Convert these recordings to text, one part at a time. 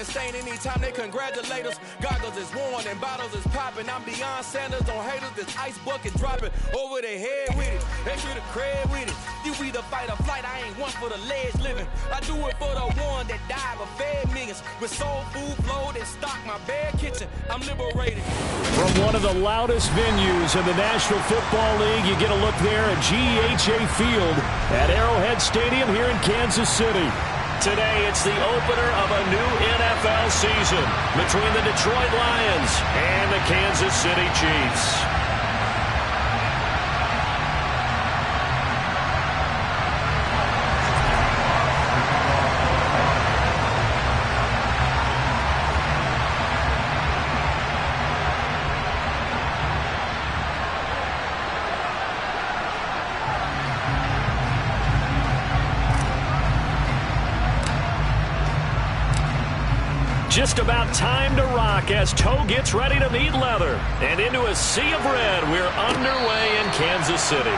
Stain anytime they congratulate us. Goggles is worn and bottles is popping. I'm Deion Sanders on haters. This ice bucket dropping over their head with it. Extra the cred with it. You either fight or flight. I ain't one for the ledge living. I do it for the one that died but fed millions. With soul food flow that stock my bare kitchen. I'm liberated. From one of the loudest venues in the National Football League, you get a look there at GEHA Field at Arrowhead Stadium here in Kansas City. Today, it's the opener of a new NFL season between the Detroit Lions and the Kansas City Chiefs. Just about time to rock as toe gets ready to meet leather. And into a sea of red, we're underway in Kansas City.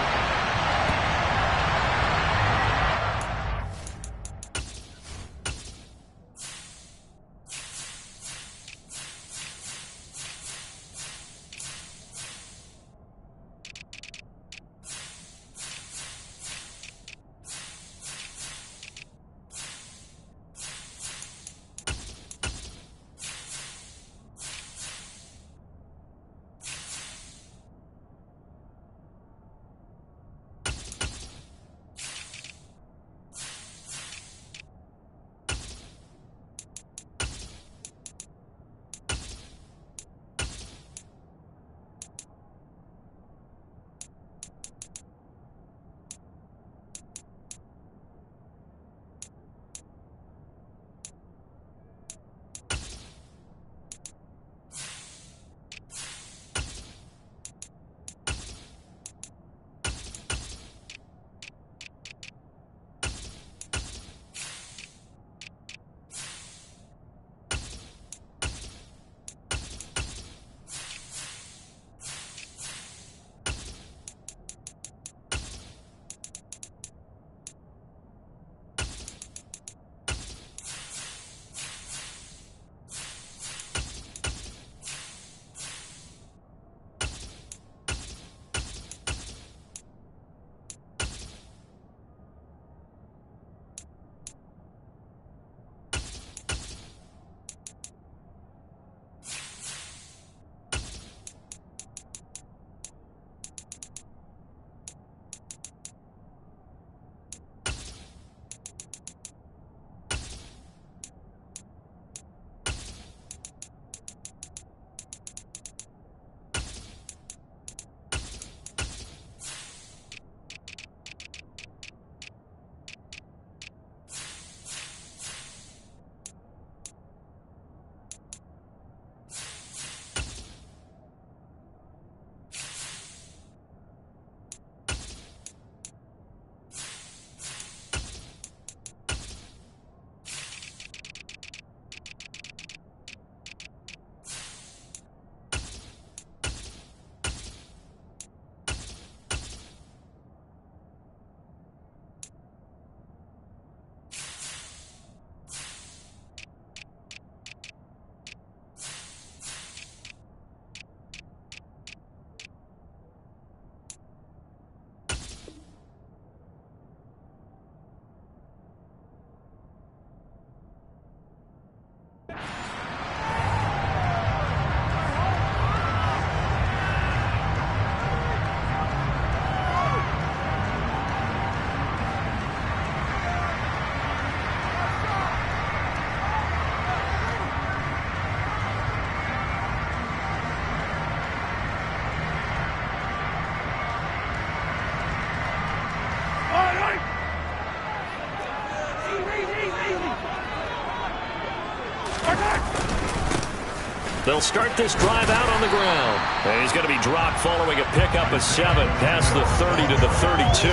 They'll start this drive out on the ground. And he's going to be dropped following a pickup of 7 past the 30 to the 32.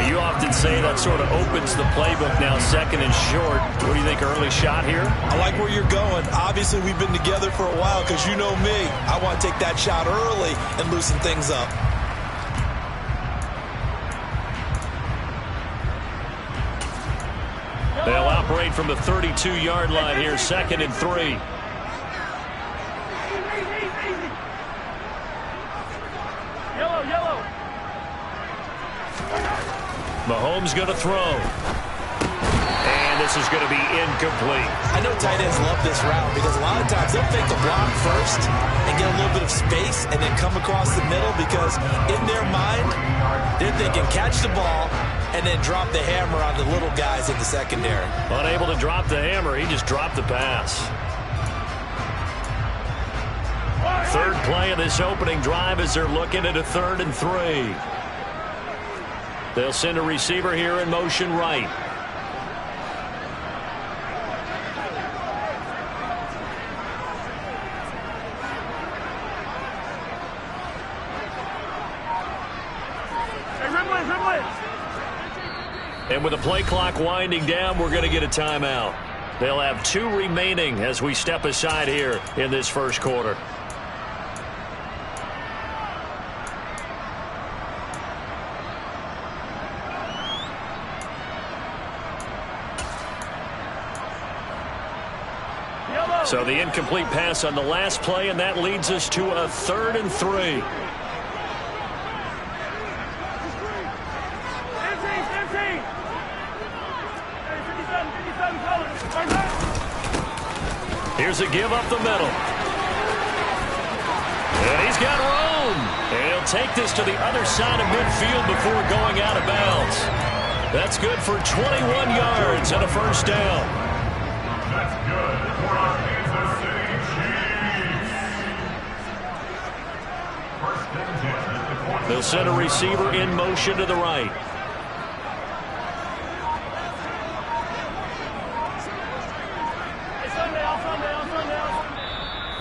You often say that sort of opens the playbook now, second and short. What do you think, early shot here? I like where you're going. Obviously, we've been together for a while because you know me. I want to take that shot early and loosen things up. They'll operate from the 32-yard line here, 2nd and 3. Mahomes going to throw. And this is going to be incomplete. I know tight ends love this route because a lot of times they'll fake the block first and get a little bit of space and then come across the middle because in their mind, they're thinking catch the ball and then drop the hammer on the little guys in the secondary. Unable to drop the hammer, he just dropped the pass. Third play of this opening drive as they're looking at a 3rd and 3. They'll send a receiver here in motion right. And with the play clock winding down, we're going to get a timeout. They'll have 2 remaining as we step aside here in this first quarter. So the incomplete pass on the last play, and that leads us to a 3rd and 3. Here's a give up the middle. And he's got room. And he'll take this to the other side of midfield before going out of bounds. That's good for 21 yards and a first down. That's good for our Kansas City Chiefs. First and 10 at the 20. They'll send a receiver in motion to the right.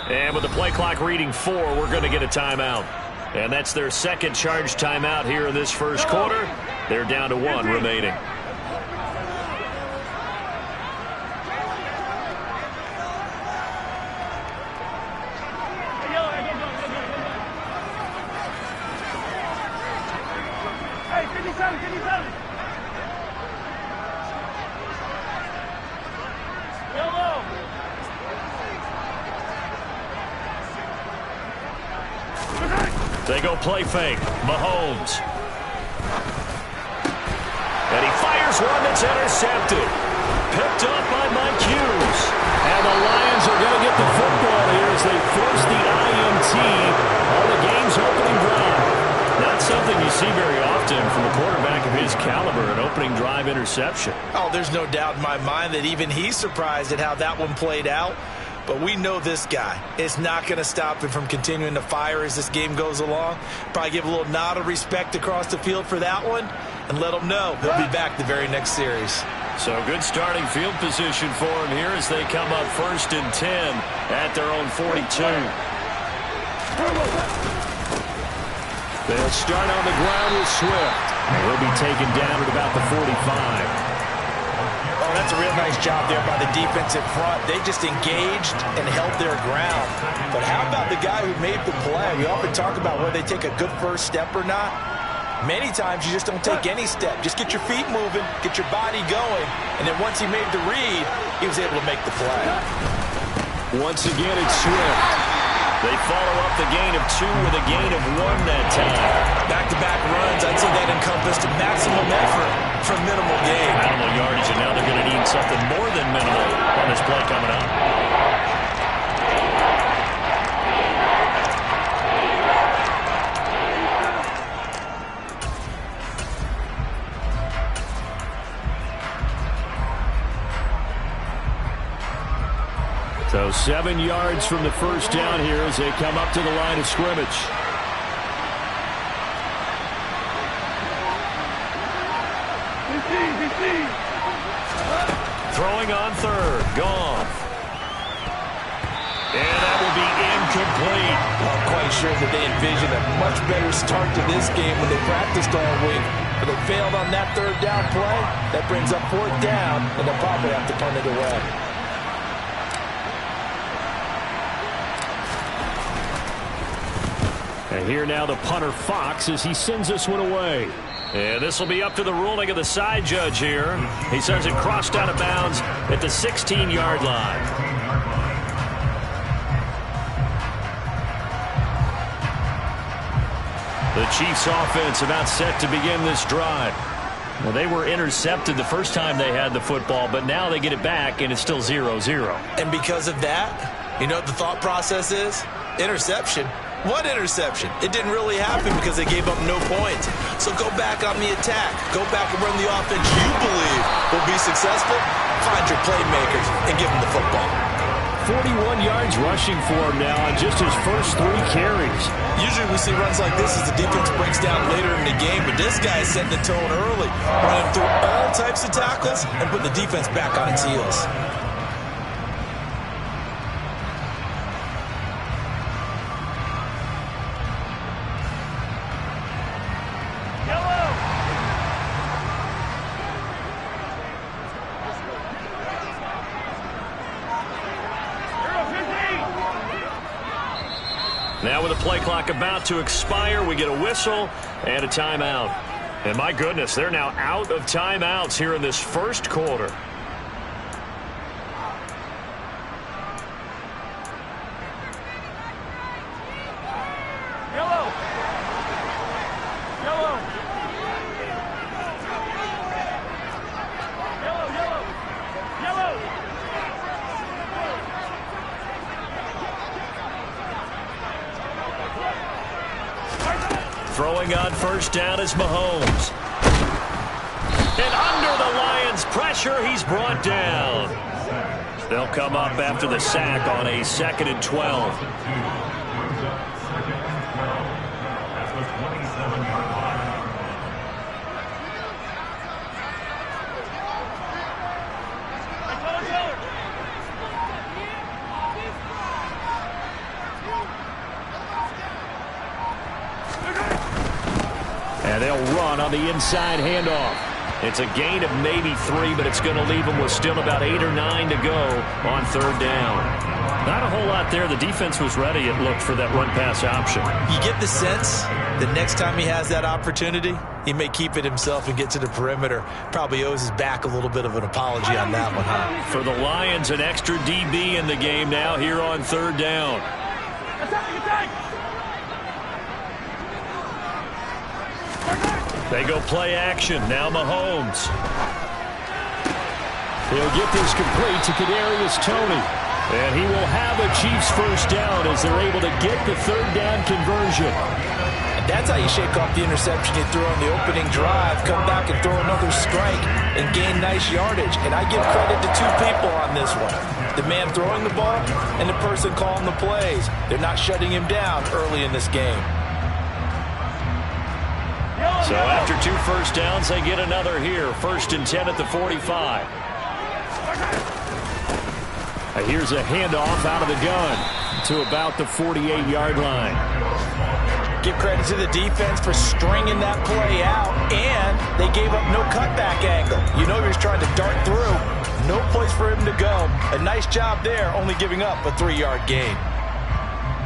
And with the play clock reading 4, we're going to get a timeout. And that's their second charge timeout here in this first quarter. They're down to 1 remaining. They go play fake. Mahomes. And he fires one that's intercepted. Picked up by Mike Hughes. And the Lions are going to get the football here as they force the INT on the game's opening drive. Not something you see very often from a quarterback of his caliber, an opening drive interception. Oh, there's no doubt in my mind that even he's surprised at how that one played out. But we know this guy is not going to stop him from continuing to fire as this game goes along. Probably give a little nod of respect across the field for that one and let him know he'll be back the very next series. So good starting field position for him here as they come up 1st and 10 at their own 42. They'll start on the ground with Swift. He'll be taken down at about the 45. Oh, that's a real nice job there by the defense in front. They just engaged and held their ground. But how about the guy who made the play? We often talk about whether they take a good first step or not. Many times you just don't take any step. Just get your feet moving, get your body going, and then once he made the read, he was able to make the play. Once again, it's Swift. They follow up the gain of 2 with a gain of 1 that time. Back-to-back runs, I'd say that encompassed maximum effort for minimal gain. Minimal yardage, and now they're going to need something more than minimal on this play coming up. So 7 yards from the first down here as they come up to the line of scrimmage. Throwing on 3rd. Goff. And that will be incomplete. I'm quite sure that they envisioned a much better start to this game when they practiced all week. But they failed on that 3rd down play. That brings up 4th down, and they'll probably have to punt it away. And here now the punter Fox as he sends this one away. And this will be up to the ruling of the side judge here. He says it crossed out of bounds at the 16-yard line. The Chiefs offense about set to begin this drive. Well, they were intercepted the first time they had the football, but now they get it back, and it's still 0-0. And because of that, you know what the thought process is? Interception. What interception? It didn't really happen because they gave up no points. So go back on the attack. Go back and run the offense you believe will be successful. Find your playmakers and give them the football. 41 yards rushing for him now on just his first 3 carries. Usually we see runs like this as the defense breaks down later in the game, but this guy is setting the tone early, running through all types of tackles and putting the defense back on its heels. Now with the play clock about to expire, we get a whistle and a timeout. And my goodness, they're now out of timeouts here in this first quarter. Throwing on first down is Mahomes. And under the Lions' pressure, he's brought down. They'll come up after the sack on a 2nd and 12. And they'll run on the inside handoff. It's a gain of maybe 3, but it's going to leave them with still about 8 or 9 to go on 3rd down. Not a whole lot there. The defense was ready, it looked, for that run-pass option. You get the sense that next time he has that opportunity, he may keep it himself and get to the perimeter. Probably owes his back a little bit of an apology on that one, huh? For the Lions, an extra DB in the game now here on 3rd down. They go play action. Now Mahomes. He'll get this complete to Kadarius Toney. And he will have a Chiefs first down as they're able to get the 3rd down conversion. And that's how you shake off the interception you threw on the opening drive. Come back and throw another strike and gain nice yardage. And I give credit to 2 people on this one. The man throwing the ball and the person calling the plays. They're not shutting him down early in this game. So after 2 first downs, they get another here. 1st and 10 at the 45. Here's a handoff out of the gun to about the 48-yard line. Give credit to the defense for stringing that play out, and they gave up no cutback angle. You know he was trying to dart through. No place for him to go. A nice job there, only giving up a 3-yard gain.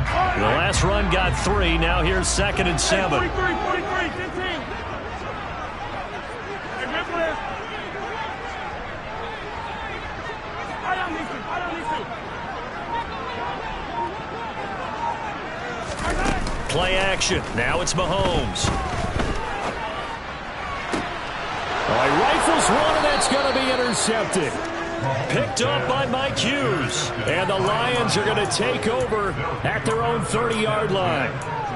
The last run got 3. Now here's 2nd and 7. 43, 15. Play action. Now it's Mahomes. He rifles one, and that's going to be intercepted. Picked up by Mike Hughes. And the Lions are going to take over at their own 30-yard line.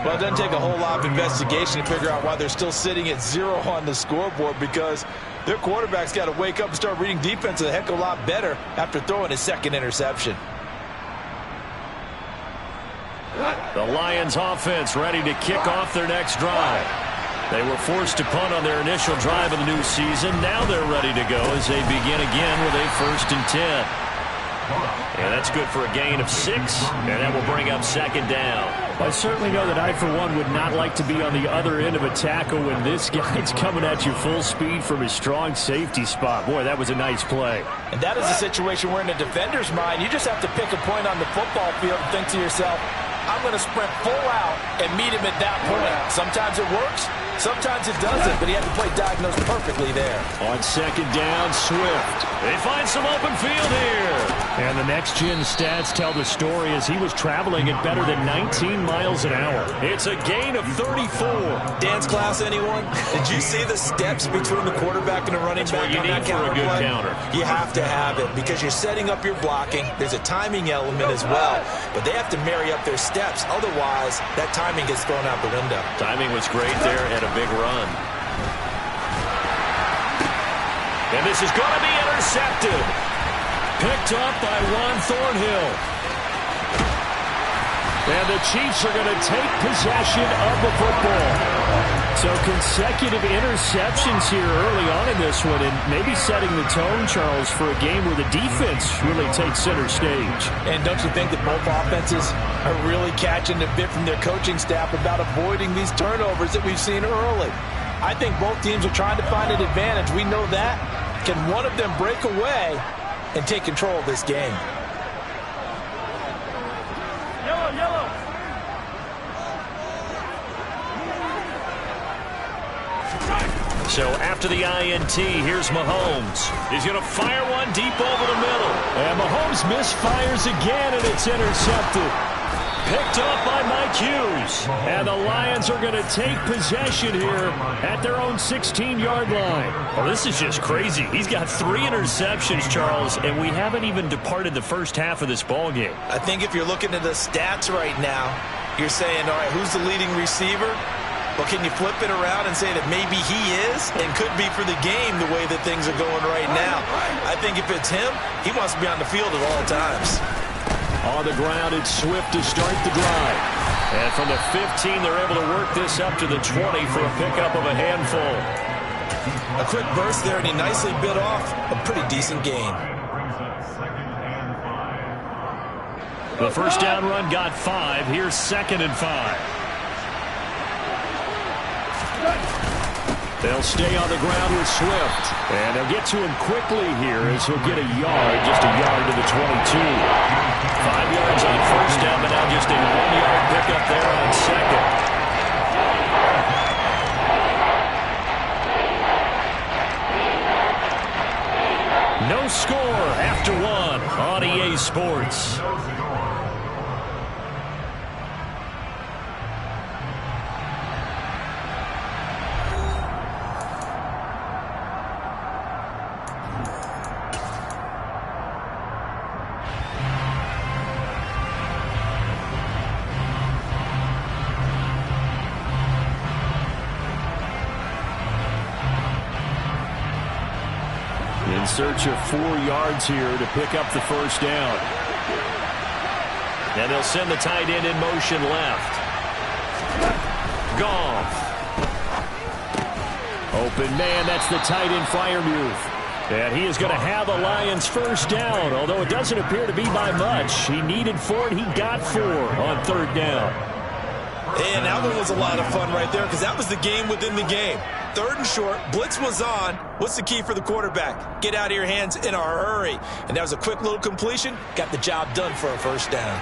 Well, it doesn't take a whole lot of investigation to figure out why they're still sitting at 0 on the scoreboard, because their quarterback's got to wake up and start reading defense a heck of a lot better after throwing his 2nd interception. The Lions offense ready to kick off their next drive. They were forced to punt on their initial drive of the new season. Now they're ready to go as they begin again with a 1st and 10. And that's good for a gain of 6, and that will bring up 2nd down. I certainly know that I, for one, would not like to be on the other end of a tackle when this guy's coming at you full speed from his strong safety spot. Boy, that was a nice play. And that is a situation where in a defender's mind, you just have to pick a point on the football field and think to yourself, I'm going to sprint full out and meet him at that point. Sometimes it works, sometimes it doesn't, but he had to play diagnose perfectly there. On second down, Swift. They find some open field here. And the next-gen stats tell the story as he was traveling at better than 19 miles an hour. It's a gain of 34. Dance class, anyone? Did you see the steps between the quarterback and the running back? That's what you need for a good counter. You have to have it because you're setting up your blocking. There's a timing element as well, but they have to marry up their steps. Otherwise, that timing gets thrown out the window. Timing was great there and a big run. And this is going to be intercepted. Picked up by Juan Thornhill. And the Chiefs are going to take possession of the football. So consecutive interceptions here early on in this one, and maybe setting the tone, Charles, for a game where the defense really takes center stage. And don't you think that both offenses are really catching the bit from their coaching staff about avoiding these turnovers that we've seen early? I think both teams are trying to find an advantage. We know that. Can one of them break away and take control of this game? Yellow. So after the INT, here's Mahomes. He's going to fire one deep over the middle. And Mahomes misfires again, and it's intercepted. Picked up by Mike Hughes. And the Lions are going to take possession here at their own 16-yard line. Oh, this is just crazy. He's got 3 interceptions, Charles, and we haven't even departed the first half of this ballgame. I think if you're looking at the stats right now, you're saying, all right, who's the leading receiver? Well, can you flip it around and say that maybe he is and could be for the game the way that things are going right now? I think if it's him, he wants to be on the field at all times. On the ground, it's Swift to start the drive. And from the 15, they're able to work this up to the 20 for a pickup of a handful. A quick burst there, and he nicely bit off a pretty decent gain. The first down run got 5. Here's 2nd and 5. They'll stay on the ground with Swift. And they'll get to him quickly here as he'll get a yard, just a yard to the 22. 5 yards on first down, but now just a 1-yard pickup there on second. No score after 1 on EA Sports. In search of 4 yards here to pick up the first down. And they'll send the tight end in motion left. Goff. Open man, that's the tight end Freiermuth. And he is going to have a Lions first down, although it doesn't appear to be by much. He needed 4 and he got 4 on 3rd down. And that one was a lot of fun right there because that was the game within the game. 3rd and short, blitz was on. What's the key for the quarterback? Get out of your hands in a hurry. And that was a quick little completion. Got the job done for a first down.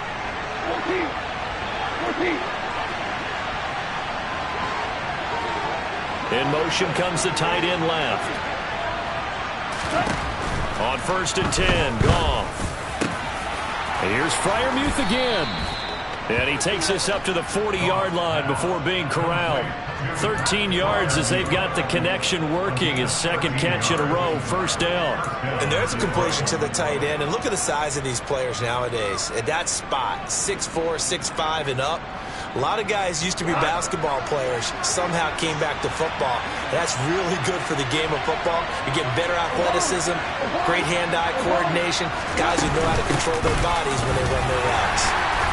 In motion comes the tight end left. On 1st and 10, Goff. And here's Freiermuth again. And he takes us up to the 40-yard line before being corralled. 13 yards as they've got the connection working. His 2nd catch in a row, first down. And there's a completion to the tight end. And look at the size of these players nowadays. At that spot, 6'4", 6'5", and up. A lot of guys used to be basketball players, somehow came back to football. That's really good for the game of football. You get better athleticism, great hand-eye coordination, guys who know how to control their bodies when they run their routes.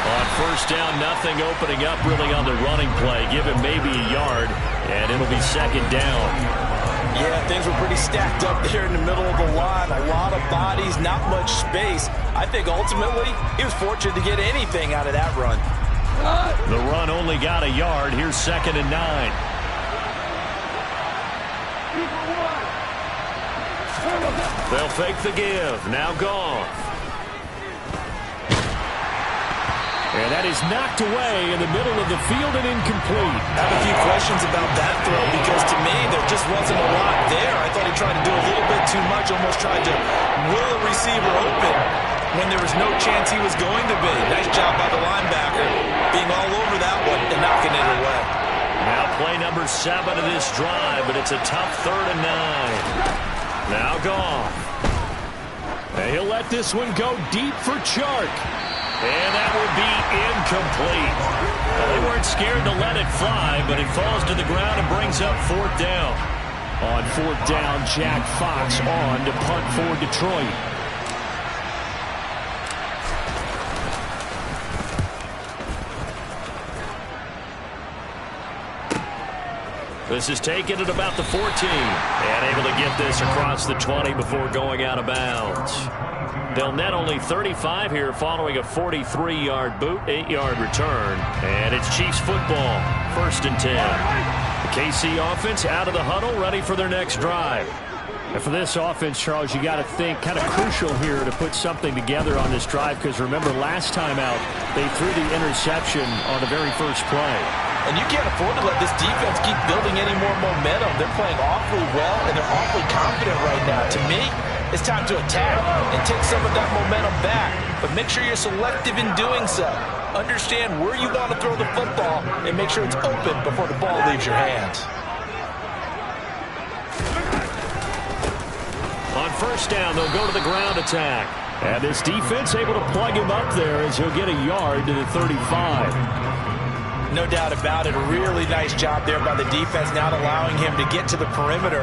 On first down, nothing opening up really on the running play. Give him maybe a yard, and it'll be 2nd down. Yeah, things were pretty stacked up there in the middle of the line. A lot of bodies, not much space. I think ultimately he was fortunate to get anything out of that run. The run only got a yard. Here's 2nd and 9. They'll fake the give. Now Goff. And And that is knocked away in the middle of the field and incomplete. I have a few questions about that throw because to me there just wasn't a lot there. I thought he tried to do a little bit too much, almost tried to will a receiver open when there was no chance he was going to be. Nice job by the linebacker being all over that one and knocking it away. Now play number 7 of this drive, but it's a tough 3rd and 9. Now Goff. And he'll let this one go deep for Chark. And that will be incomplete. Well, they weren't scared to let it fly, but it falls to the ground and brings up 4th down. On 4th down, Jack Fox on to punt for Detroit. This is taken at about the 14. And able to get this across the 20 before going out of bounds. They'll net only 35 here following a 43-yard boot, 8-yard return. And it's Chiefs football, 1st and 10. The KC offense out of the huddle, ready for their next drive. And for this offense, Charles, you got to think kind of crucial here to put something together on this drive because remember last time out they threw the interception on the very first play. And you can't afford to let this defense keep building any more momentum. They're playing awfully well, and they're awfully confident right now. To me, it's time to attack and take some of that momentum back. But make sure you're selective in doing so. Understand where you want to throw the football and make sure it's open before the ball leaves your hands. On 1st down, they'll go to the ground attack. And this defense able to plug him up there as he'll get a yard to the 35. No doubt about it. A really nice job there by the defense, not allowing him to get to the perimeter.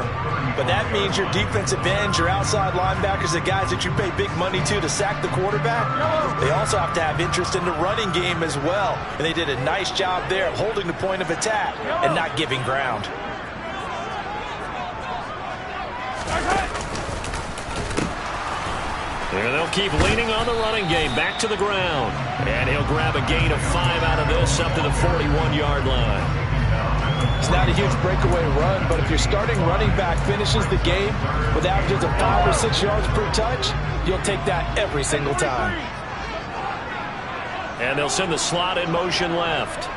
But that means your defensive ends, your outside linebackers, the guys that you pay big money to sack the quarterback, they also have to have interest in the running game as well. And they did a nice job there of holding the point of attack and not giving ground. And they'll keep leaning on the running game. Back to the ground. And he'll grab a gain of 5 out of this up to the 41-yard line. It's not a huge breakaway run, but if your starting running back finishes the game with averages of 5 or 6 yards per touch, you'll take that every single time. And they'll send the slot in motion left.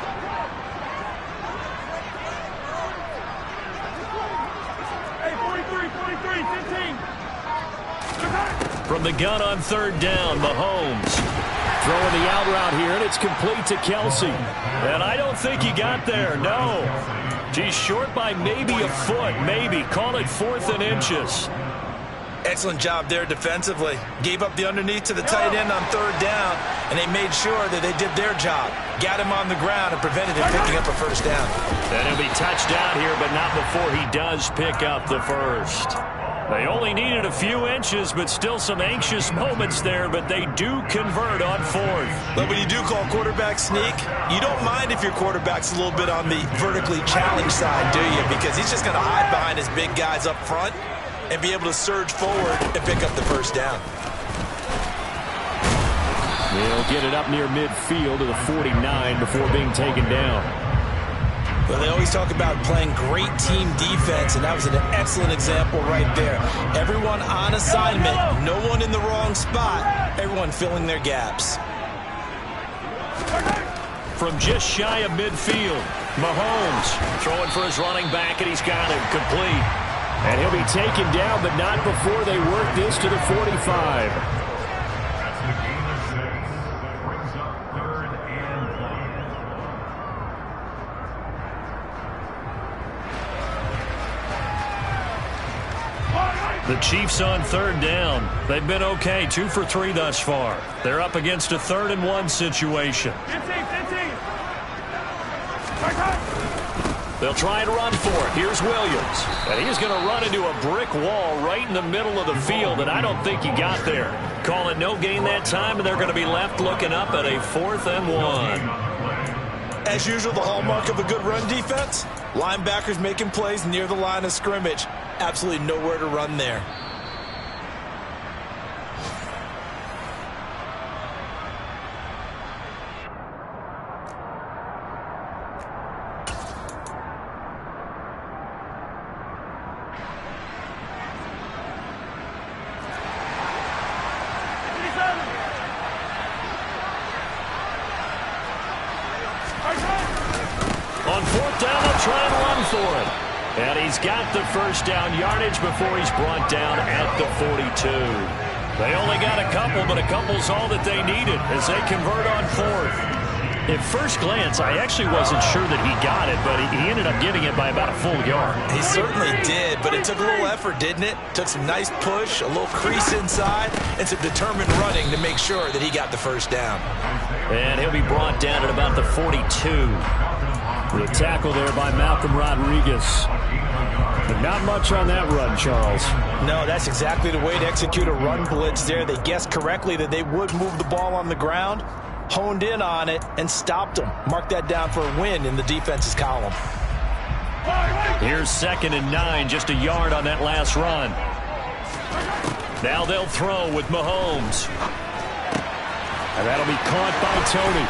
From the gun on 3rd down, Mahomes throwing the out route here, and it's complete to Kelsey. And I don't think he got there, no. He's short by maybe a foot, maybe. Call it 4th and inches. Excellent job there defensively. Gave up the underneath to the tight end on 3rd down, and they made sure that they did their job. Got him on the ground and prevented him picking up a 1st down. And he'll be touched down here, but not before he does pick up the 1st. They only needed a few inches, but still some anxious moments there, but they do convert on 4th. But when you do call quarterback sneak, you don't mind if your quarterback's a little bit on the vertically challenged side, do you? Because he's just going to hide behind his big guys up front and be able to surge forward and pick up the 1st down. They'll get it up near midfield to the 49 before being taken down. Well, they always talk about playing great team defense, and that was an excellent example right there. Everyone on assignment, no one in the wrong spot, everyone filling their gaps. From just shy of midfield, Mahomes throwing for his running back, and he's got him complete. And he'll be taken down, but not before they work this to the 45. The Chiefs on 3rd down. They've been okay, 2 for 3 thus far. They're up against a 3rd and 1 situation. They'll try and run for it. Here's Williams. And he's going to run into a brick wall right in the middle of the field, and I don't think he got there. Call it no gain that time, and they're going to be left looking up at a 4th and 1. As usual, the hallmark of a good run defense, linebackers making plays near the line of scrimmage. Absolutely nowhere to run there. On fourth down, they'll try and run for it. And he's got the first down yardage before he's brought down at the 42. They only got a couple, but a couple's all that they needed as they convert on fourth. At first glance, I actually wasn't sure that he got it, but he ended up getting it by about a full yard. He certainly did, but it took a little effort, didn't it? Took some nice push, a little crease inside, and some determined running to make sure that he got the first down. And he'll be brought down at about the 42. The tackle there by Malcolm Rodriguez. But not much on that run, Charles. No, that's exactly the way to execute a run blitz there. They guessed correctly that they would move the ball on the ground, honed in on it, and stopped them. Mark that down for a win in the defense's column. Here's 2nd and 9, just a yard on that last run. Now they'll throw with Mahomes. And that'll be caught by Tony.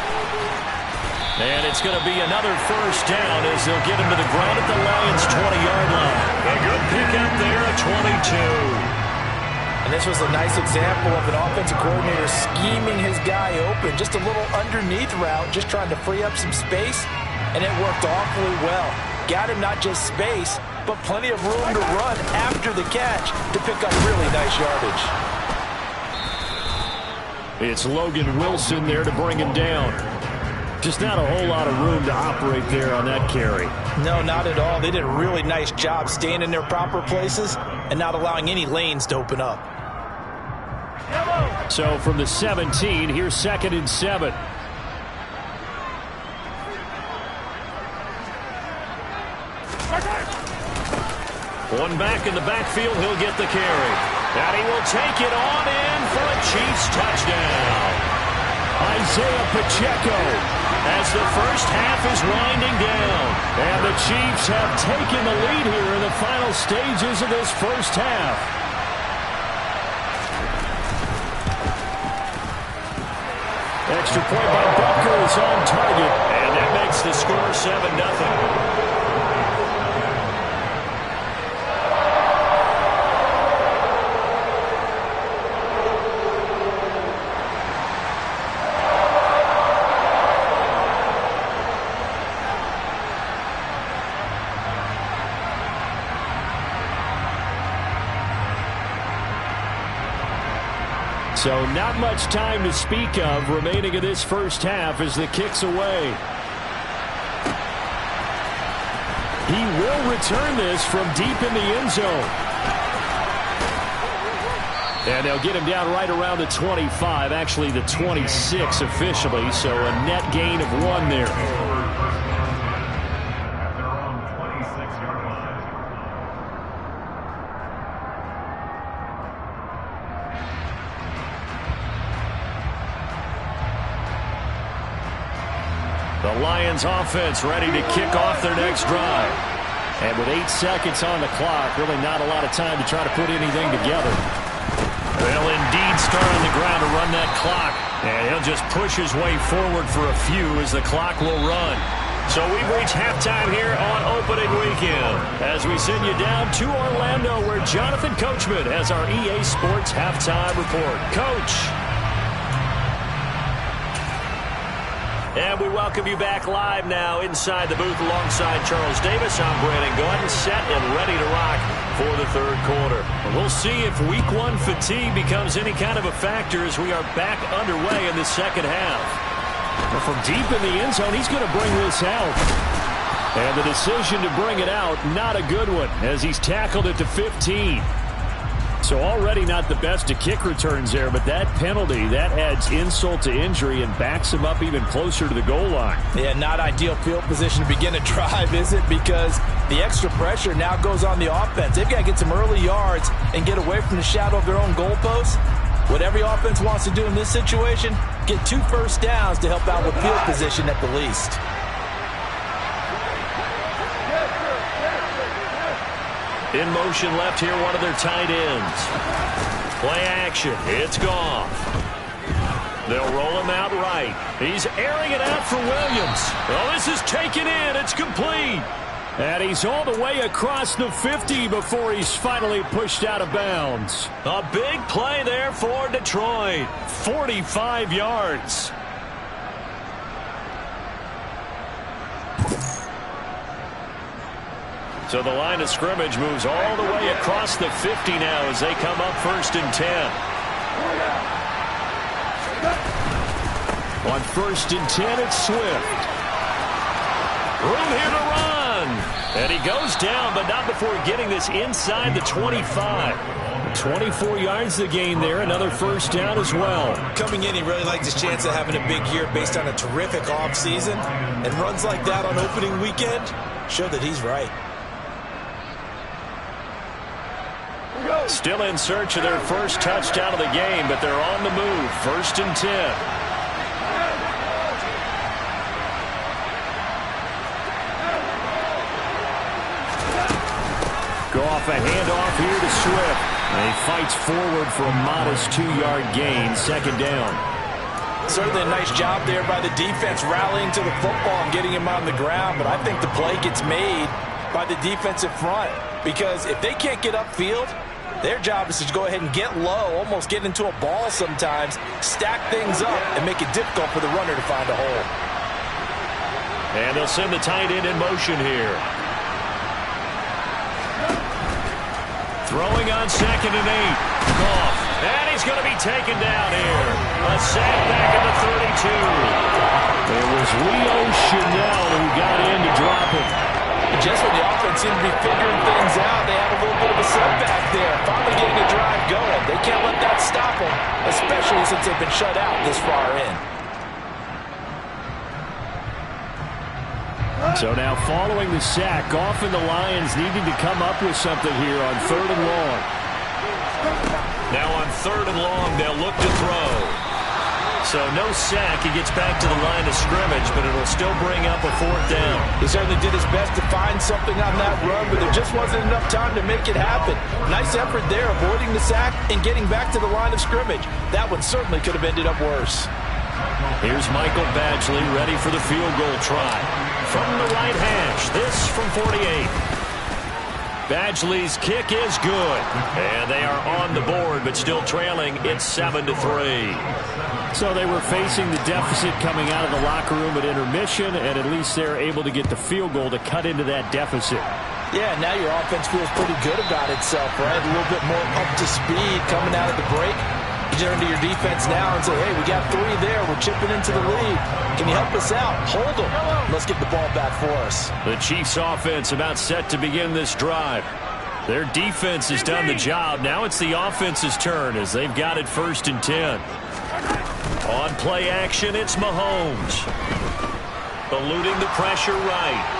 And it's going to be another first down as they'll get him to the ground at the Lions' 20-yard line. A good pickup there at 22. And this was a nice example of an offensive coordinator scheming his guy open. Just a little underneath route, just trying to free up some space, and it worked awfully well. Got him not just space, but plenty of room to run after the catch to pick up really nice yardage. It's Logan Wilson there to bring him down. Just not a whole lot of room to operate there on that carry. No, not at all. They did a really nice job staying in their proper places and not allowing any lanes to open up. So from the 17, here's 2nd and 7. One back in the backfield, he'll get the carry. And he will take it on in for a Chiefs touchdown. Isaiah Pacheco as the first half is winding down. And the Chiefs have taken the lead here in the final stages of this first half. Extra point by Butker is on target. And that makes the score 7-0. So not much time to speak of remaining in this first half as the kick's away. He will return this from deep in the end zone. And they'll get him down right around the 25, actually the 26 officially, so a net gain of 1 there. The Lions offense ready to kick off their next drive. And with 8 seconds on the clock, really not a lot of time to try to put anything together. They'll indeed start on the ground to run that clock. And he'll just push his way forward for a few as the clock will run. So we've reached halftime here on opening weekend as we send you down to Orlando where Jonathan Coachman has our EA Sports halftime report. Coach. And we welcome you back live now inside the booth alongside Charles Davis. I'm Brandon Gordon, set and ready to rock for the third quarter. And we'll see if week 1 fatigue becomes any kind of a factor as we are back underway in the second half. Well, from deep in the end zone, he's going to bring this out. And the decision to bring it out, not a good one, as he's tackled at the 15. So already not the best of kick returns there, but that penalty, that adds insult to injury and backs him up even closer to the goal line. Yeah, not ideal field position to begin a drive, is it? Because the extra pressure now goes on the offense. They've got to get some early yards and get away from the shadow of their own goalposts. What every offense wants to do in this situation, get 2 first downs to help out with field position at the least. In motion left here, one of their tight ends. Play action. It's Goff. They'll roll him out right. He's airing it out for Williams. Oh, this is taken in. It's complete. And he's all the way across the 50 before he's finally pushed out of bounds. A big play there for Detroit. 45 yards. So the line of scrimmage moves all the way across the 50 now as they come up 1st and 10. On 1st and 10, it's Swift. Room here to run. And he goes down, but not before getting this inside the 25. 24 yards to gain there. Another first down as well. Coming in, he really liked his chance of having a big year based on a terrific offseason. And runs like that on opening weekend show that he's right. Still in search of their first touchdown of the game, but they're on the move. 1st and 10. Go off a handoff here to Swift. And he fights forward for a modest 2-yard gain. 2nd down. Certainly a nice job there by the defense rallying to the football and getting him on the ground. But I think the play gets made by the defensive front. Because if they can't get upfield, their job is to go ahead and get low, almost get into a ball sometimes, stack things up, and make it difficult for the runner to find a hole. And they'll send the tight end in motion here. Throwing on 2nd and 8. Goff. And he's going to be taken down here. A sack back at the 32. It was Leo Chanel who got in to drop it. Just when the offense seemed to be figuring things out, they had a little bit of a setback there. Finally getting a drive going. They can't let that stop them, especially since they've been shut out this far in. So now following the sack, Goff and the Lions needing to come up with something here on 3rd and long. Now on 3rd and long, they'll look to throw. So no sack. He gets back to the line of scrimmage, but it'll still bring up a 4th down. He certainly did his best to find something on that run, but there just wasn't enough time to make it happen. Nice effort there, avoiding the sack and getting back to the line of scrimmage. That one certainly could have ended up worse. Here's Michael Badgley ready for the field goal try. From the right hash, this from 48. Badgley's kick is good. And they are on the board, but still trailing. It's 7-3. So they were facing the deficit coming out of the locker room at intermission, and at least they're able to get the field goal to cut into that deficit. Yeah, now your offense feels pretty good about itself, right? A little bit more up to speed coming out of the break. You turn to your defense now and say, hey, we got 3 there. We're chipping into the lead. Can you help us out? Hold them. Let's get the ball back for us. The Chiefs offense about set to begin this drive. Their defense has done the job. Now it's the offense's turn as they've got it 1st and 10. On play action, it's Mahomes. Eluding the pressure right.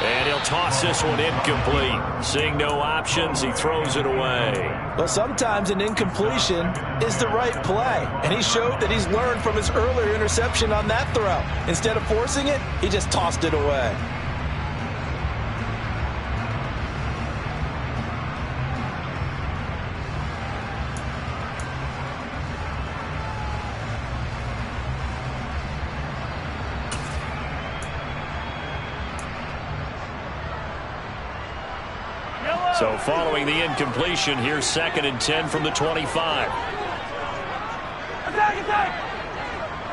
And he'll toss this one incomplete. Seeing no options, he throws it away. Well, sometimes an incompletion is the right play. And he showed that he's learned from his earlier interception on that throw. Instead of forcing it, he just tossed it away. So following the incompletion, here's 2nd and 10 from the 25. Attack, attack!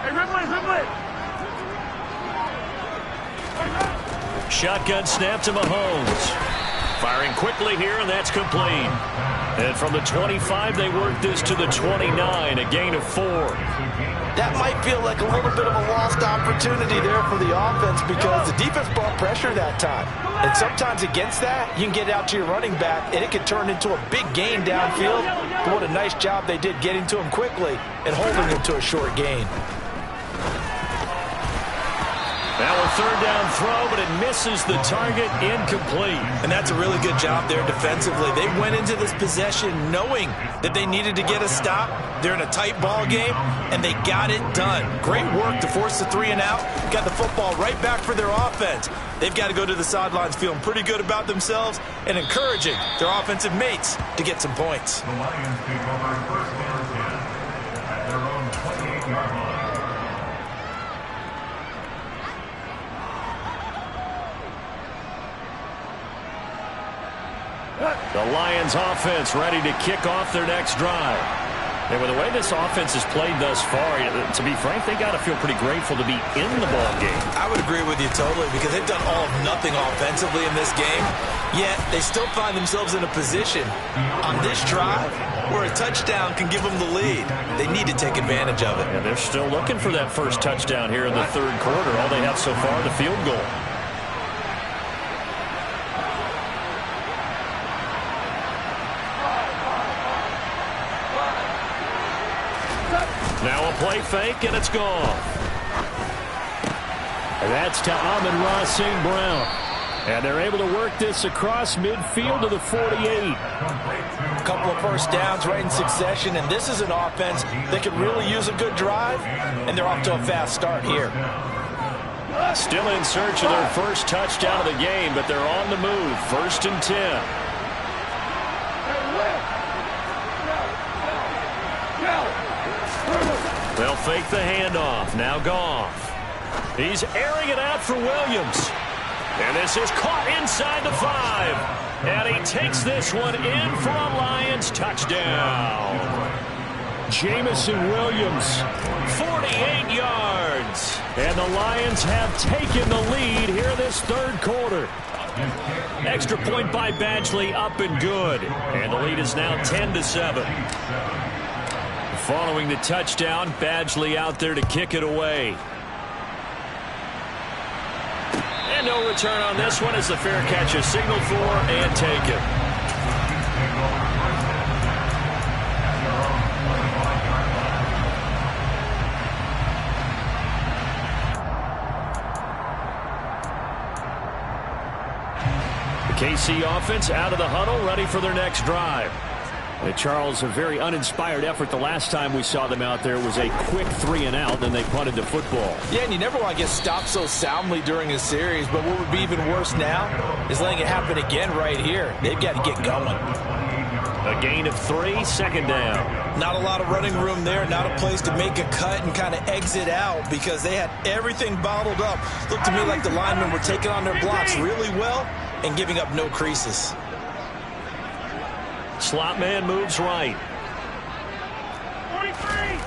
Hey, Ripley! Shotgun snap to Mahomes. Firing quickly here, and that's complete. And from the 25, they work this to the 29, a gain of 4. That might feel like a little bit of a lost opportunity there for the offense because the defense brought pressure that time. And sometimes against that, you can get out to your running back, and it can turn into a big gain downfield. But what a nice job they did getting to him quickly and holding him to a short gain. Now a 3rd down throw, but it misses the target, incomplete. And that's a really good job there defensively. They went into this possession knowing that they needed to get a stop. They're in a tight ball game, and they got it done. Great work to force the 3 and out. Got the football right back for their offense. They've got to go to the sidelines feeling pretty good about themselves and encouraging their offensive mates to get some points. The Lions take over 1st and 10 at their own 28-yard line. The Lions offense ready to kick off their next drive. And with the way this offense has played thus far, to be frank, they got to feel pretty grateful to be in the ball game. I would agree with you totally because they've done all of nothing offensively in this game, yet they still find themselves in a position on this drive where a touchdown can give them the lead. They need to take advantage of it. And they're still looking for that first touchdown here in the third quarter. All they have so far, the field goal. Now a play fake, and it's gone. And that's to Amon-Ra St. Brown. And they're able to work this across midfield to the 48. A couple of first downs right in succession, and this is an offense that could really use a good drive, and they're off to a fast start here. Still in search of their first touchdown of the game, but they're on the move. 1st and 10. They'll fake the handoff. Now Goff. He's airing it out for Williams. And this is caught inside the 5. And he takes this one in for a Lions touchdown. Jamison Williams, 48 yards. And the Lions have taken the lead here this third quarter. Extra point by Badgley, up and good. And the lead is now 10-7. Following the touchdown, Badgley out there to kick it away. And no return on this one as the fair catch is signaled for and taken. The KC offense out of the huddle, ready for their next drive. Charles, a very uninspired effort the last time we saw them out there. It was a quick 3-and-out, then they punted the football. Yeah, and you never want to get stopped so soundly during a series, but what would be even worse now is letting it happen again right here. They've got to get going. A gain of 3, 2nd down. Not a lot of running room there, not a place to make a cut and kind of exit out because they had everything bottled up. Looked to me like the linemen were taking on their blocks really well and giving up no creases. Slot man moves right. 43.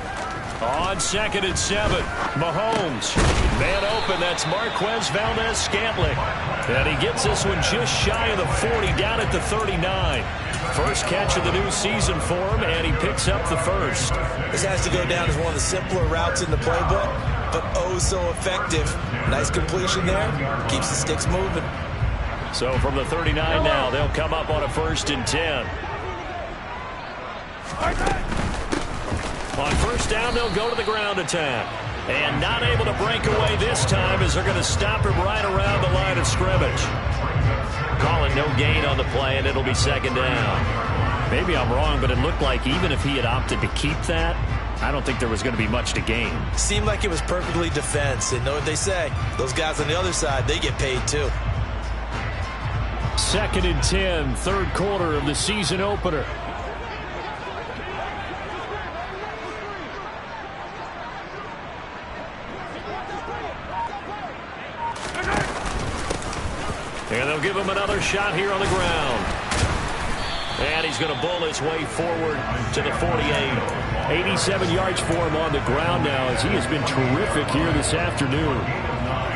On 2nd and 7. Mahomes. Man open. That's Marquez Valdez-Scantling. And he gets this one just shy of the 40, down at the 39. First catch of the new season for him, and he picks up the first. This has to go down as one of the simpler routes in the playbook, but oh so effective. Nice completion there. Keeps the sticks moving. So from the 39 now, they'll come up on a 1st and 10. On 1st down, they'll go to the ground attack. And not able to break away this time as they're going to stop him right around the line of scrimmage. Calling no gain on the play, and it'll be 2nd down. Maybe I'm wrong, but it looked like even if he had opted to keep that, I don't think there was going to be much to gain. Seemed like it was perfectly defense. And know what they say? Those guys on the other side, they get paid too. 2nd and 10, third quarter of the season opener. And they'll give him another shot here on the ground. And he's going to bull his way forward to the 48. 87 yards for him on the ground now as he has been terrific here this afternoon.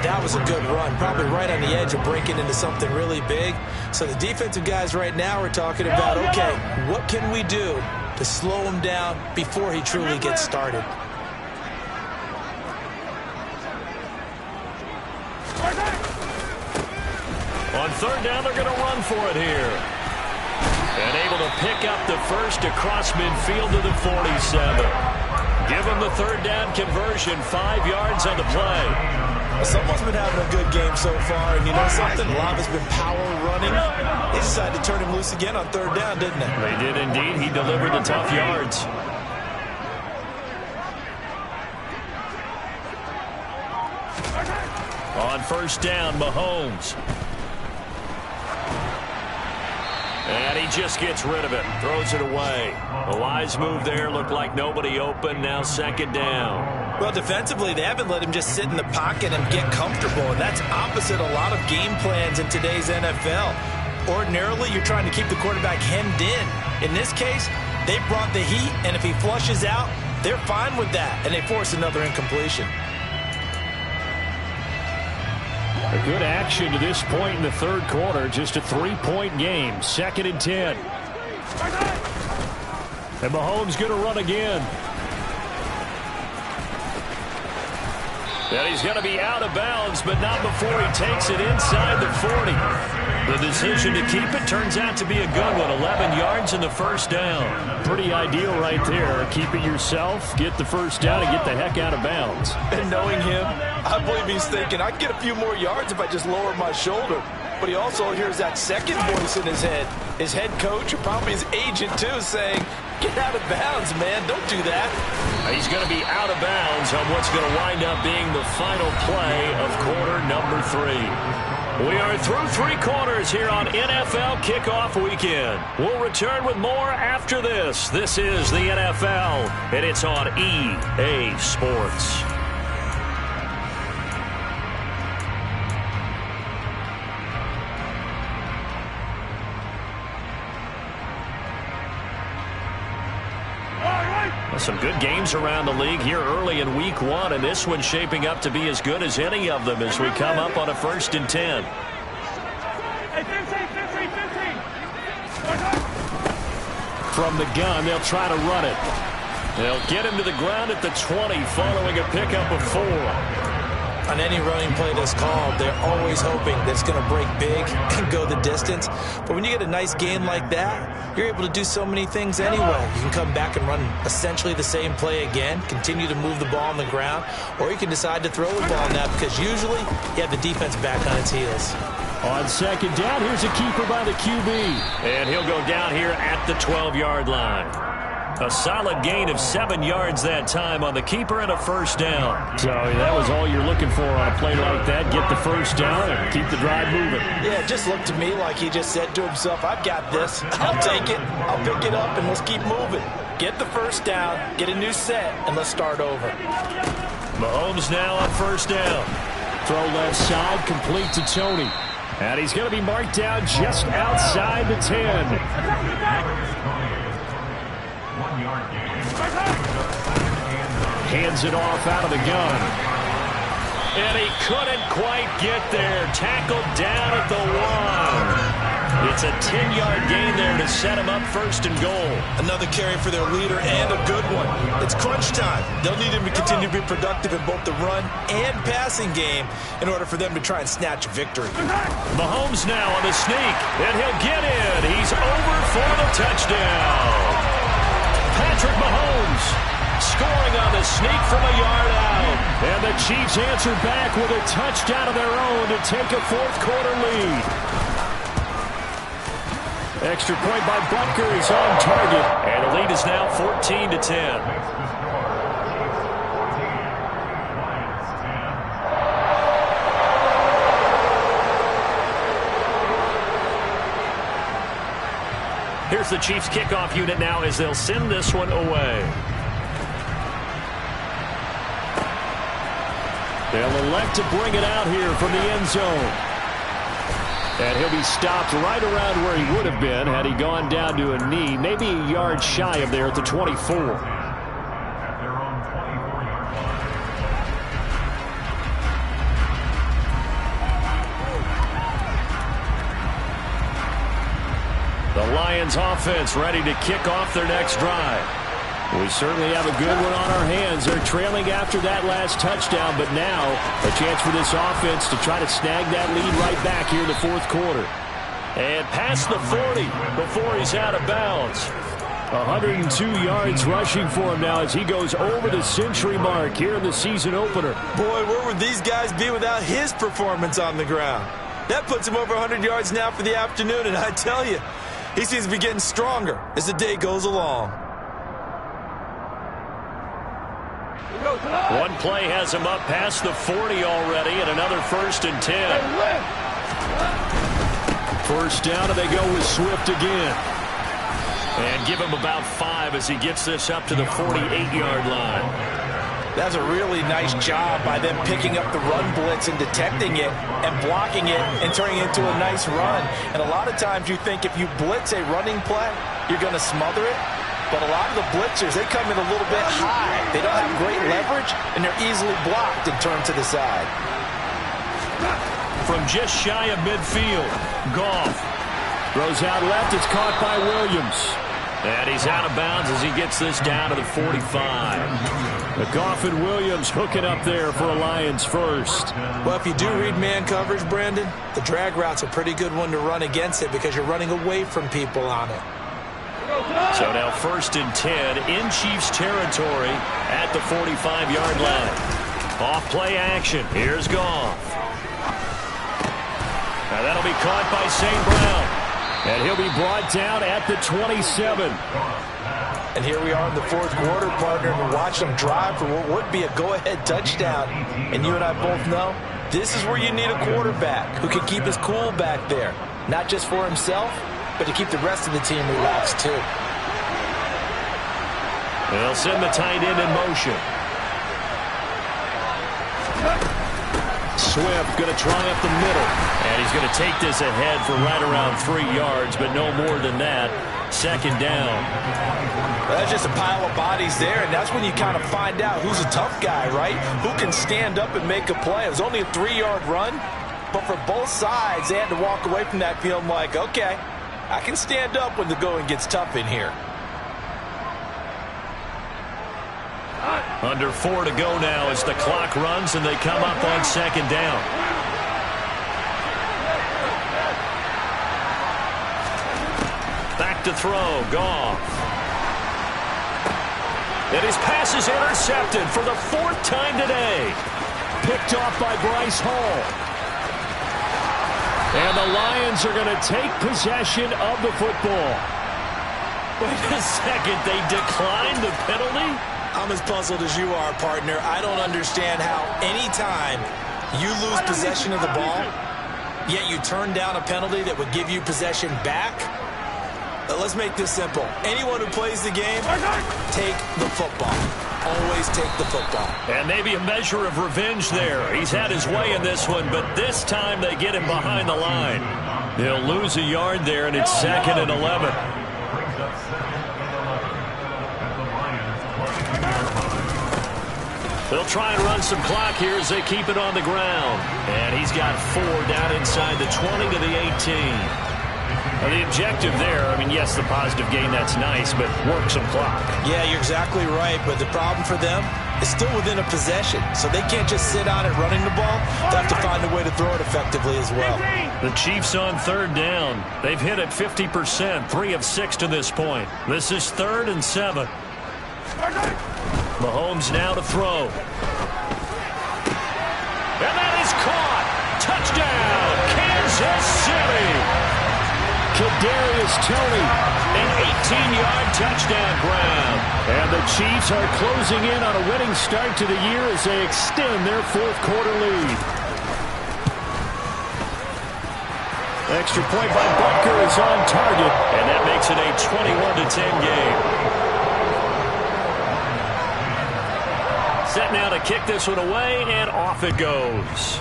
That was a good run, probably right on the edge of breaking into something really big. So the defensive guys right now are talking about, okay, what can we do to slow him down before he truly gets started? On 3rd down, they're going to run for it here. And able to pick up the first across midfield to the 47. Give them the 3rd down conversion, 5 yards on the play. Someone's been having a good game so far, and you know something? Lava's been power running. They decided to turn him loose again on 3rd down, didn't they? They did indeed. He delivered the tough yards. On 1st down, Mahomes. And he just gets rid of it, throws it away. A wise move there, looked like nobody open, now 2nd down. Well, defensively, they haven't let him just sit in the pocket and get comfortable, and that's opposite a lot of game plans in today's NFL. Ordinarily, you're trying to keep the quarterback hemmed in. In this case, They brought the heat, and if he flushes out, they're fine with that, and they force another incompletion. A good action to this point in the third quarter. Just a 3-point game. 2nd and 10. And Mahomes going to run again. And he's going to be out of bounds, but not before he takes it inside the 40. The decision to keep it turns out to be a good one. 11 yards and the first down. Pretty ideal right there. Keep it yourself, get the first down, and get the heck out of bounds. And knowing him, I believe he's thinking, I can get a few more yards if I just lower my shoulder. But he also hears that second voice in his head. His head coach, or probably his agent too, saying, get out of bounds, man. Don't do that. He's going to be out of bounds on what's going to wind up being the final play of quarter number 3. We are through 3 quarters here on NFL Kickoff Weekend. We'll return with more after this. This is the NFL, and it's on EA Sports. Some good games around the league here early in week 1, and this one's shaping up to be as good as any of them as we come up on a 1st and 10. From the gun, they'll try to run it. They'll get him to the ground at the 20 following a pickup of 4. On any running play that's called, they're always hoping that it's going to break big and go the distance. But when you get a nice game like that, you're able to do so many things anyway. You can come back and run essentially the same play again, continue to move the ball on the ground, or you can decide to throw the ball now because usually you have the defense back on its heels. On 2nd down, here's a keeper by the QB. And he'll go down here at the 12-yard line. A solid gain of 7 yards that time on the keeper and a first down. So that was all you're looking for on a play like that. Get the first down and keep the drive moving. Yeah, it just looked to me like he just said to himself, I've got this. I'll take it. I'll pick it up, and let's keep moving. Get the first down, get a new set, and let's start over. Mahomes now on first down. Throw left side, complete to Tony. And he's going to be marked down just outside the 10. Hands it off out of the gun. And he couldn't quite get there. Tackled down at the 1. It's a 10-yard gain there to set him up 1st and goal. Another carry for their leader and a good one. It's crunch time. They'll need him to continue to be productive in both the run and passing game in order for them to try and snatch a victory. Mahomes now on the sneak, and he'll get in. He's over for the touchdown. Patrick Mahomes scoring on the sneak from a yard out. And the Chiefs answer back with a touchdown of their own to take a 4th quarter lead. Extra point by Butker is on target. And the lead is now 14-10. Here's the Chiefs kickoff unit now as they'll send this one away. They'll elect to bring it out here from the end zone. And he'll be stopped right around where he would have been had he gone down to a knee, maybe a yard shy of there at the 24. The Lions offense ready to kick off their next drive. We certainly have a good one on our hands. They're trailing after that last touchdown, but now a chance for this offense to try to snag that lead right back here in the 4th quarter. And past the 40 before he's out of bounds. 102 yards rushing for him now as he goes over the century mark here in the season opener. Boy, where would these guys be without his performance on the ground? That puts him over 100 yards now for the afternoon, and I tell you, he seems to be getting stronger as the day goes along. One play has him up past the 40 already, and another 1st and 10. First down, and they go with Swift again. And give him about 5 as he gets this up to the 48-yard line. That's a really nice job by them picking up the run blitz and detecting it and blocking it and turning it into a nice run. And a lot of times you think if you blitz a running play, you're going to smother it. But a lot of the blitzers, they come in a little bit high. They don't have great leverage, and they're easily blocked and turned to the side. From just shy of midfield, Goff Throws out left. It's caught by Williams. And he's out of bounds as he gets this down to the 45. The Goff and Williams hooking up there for a Lions first. Well, if you do read man coverage, Brandon, the drag route's a pretty good one to run against it because you're running away from people on it. So now 1st and 10 in Chiefs territory at the 45-yard line. Off play action. Here's Goff. Now that'll be caught by St. Brown. And he'll be brought down at the 27. And here we are in the 4th quarter, partner, and watch them drive for what would be a go-ahead touchdown. And you and I both know this is where you need a quarterback who can keep his cool back there. Not just for himself, but to keep the rest of the team relaxed too. They'll send the tight end in motion. Swift going to try up the middle. And he's going to take this ahead for right around 3 yards, but no more than that. 2nd down. That's just a pile of bodies there, and that's when you kind of find out who's a tough guy, right? Who can stand up and make a play. It was only a 3-yard run, but for both sides, they had to walk away from that feeling like, okay, I can stand up when the going gets tough in here. Under 4 to go now as the clock runs and they come up on 2nd down. Back to throw, Goff. And his pass is intercepted for the 4th time today. Picked off by Bryce Hall. And the Lions are going to take possession of the football. Wait a second, they declined the penalty? I'm as puzzled as you are, partner. I don't understand how any time you lose possession of the ball, yet you turn down a penalty that would give you possession back. Let's make this simple. Anyone who plays the game, take the football. Always take the football. And maybe a measure of revenge there. He's had his way in this one, but this time they get him behind the line. They'll lose a yard there, and it's 2nd and 11. They'll try and run some clock here as they keep it on the ground. And he's got 4 down inside the 20 to the 18. The objective there, I mean, yes, the positive gain, that's nice, but work some clock. Yeah, you're exactly right, but the problem for them is still within a possession, so they can't just sit on it running the ball. They have to find a way to throw it effectively as well. The Chiefs on 3rd down. They've hit it 50%, 3 of 6 to this point. This is 3rd and 7. Mahomes now to throw. And that is caught. Touchdown, Kansas City. Kadarius Toney, an 18-yard touchdown grab. And the Chiefs are closing in on a winning start to the year as they extend their 4th quarter lead. Extra point by Butker is on target. And that makes it a 21-10 game. Set now to kick this one away, and off it goes.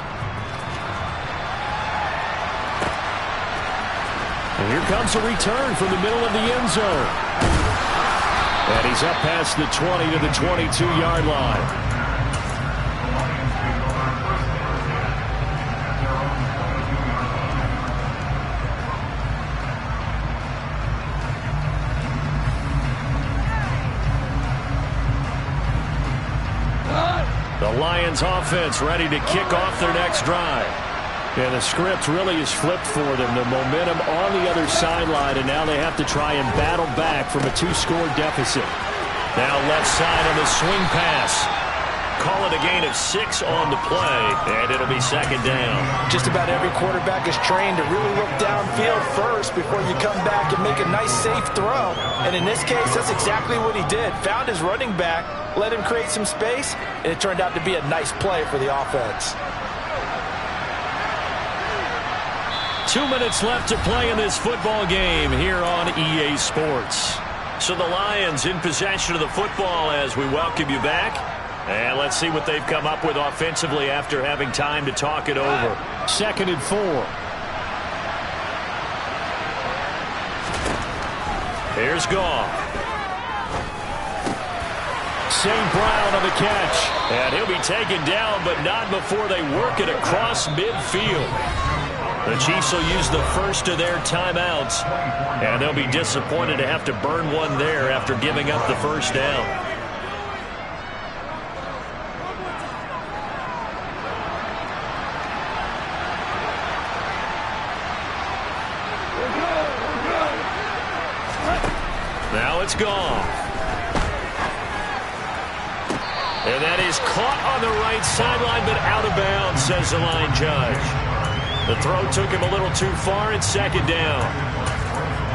And here comes a return from the middle of the end zone. And he's up past the 20 to the 22-yard line. The Lions offense ready to kick off their next drive. And the script really is flipped for them. The momentum on the other sideline, and now they have to try and battle back from a 2-score deficit. Now left side on the swing pass. Call it a gain of 6 on the play, and it'll be 2nd down. Just about every quarterback is trained to really look downfield first before you come back and make a nice, safe throw. And in this case, that's exactly what he did. Found his running back, let him create some space, and it turned out to be a nice play for the offense. 2 minutes left to play in this football game here on EA Sports. So the Lions in possession of the football as we welcome you back. And let's see what they've come up with offensively after having time to talk it over. 2nd and 4. Here's Goff. St. Brown on the catch. And he'll be taken down, but not before they work it across midfield. The Chiefs will use the first of their timeouts, and they'll be disappointed to have to burn one there after giving up the first down. Now it's gone. And that is caught on the right sideline, but out of bounds, says the line judge. The throw took him a little too far, and second down.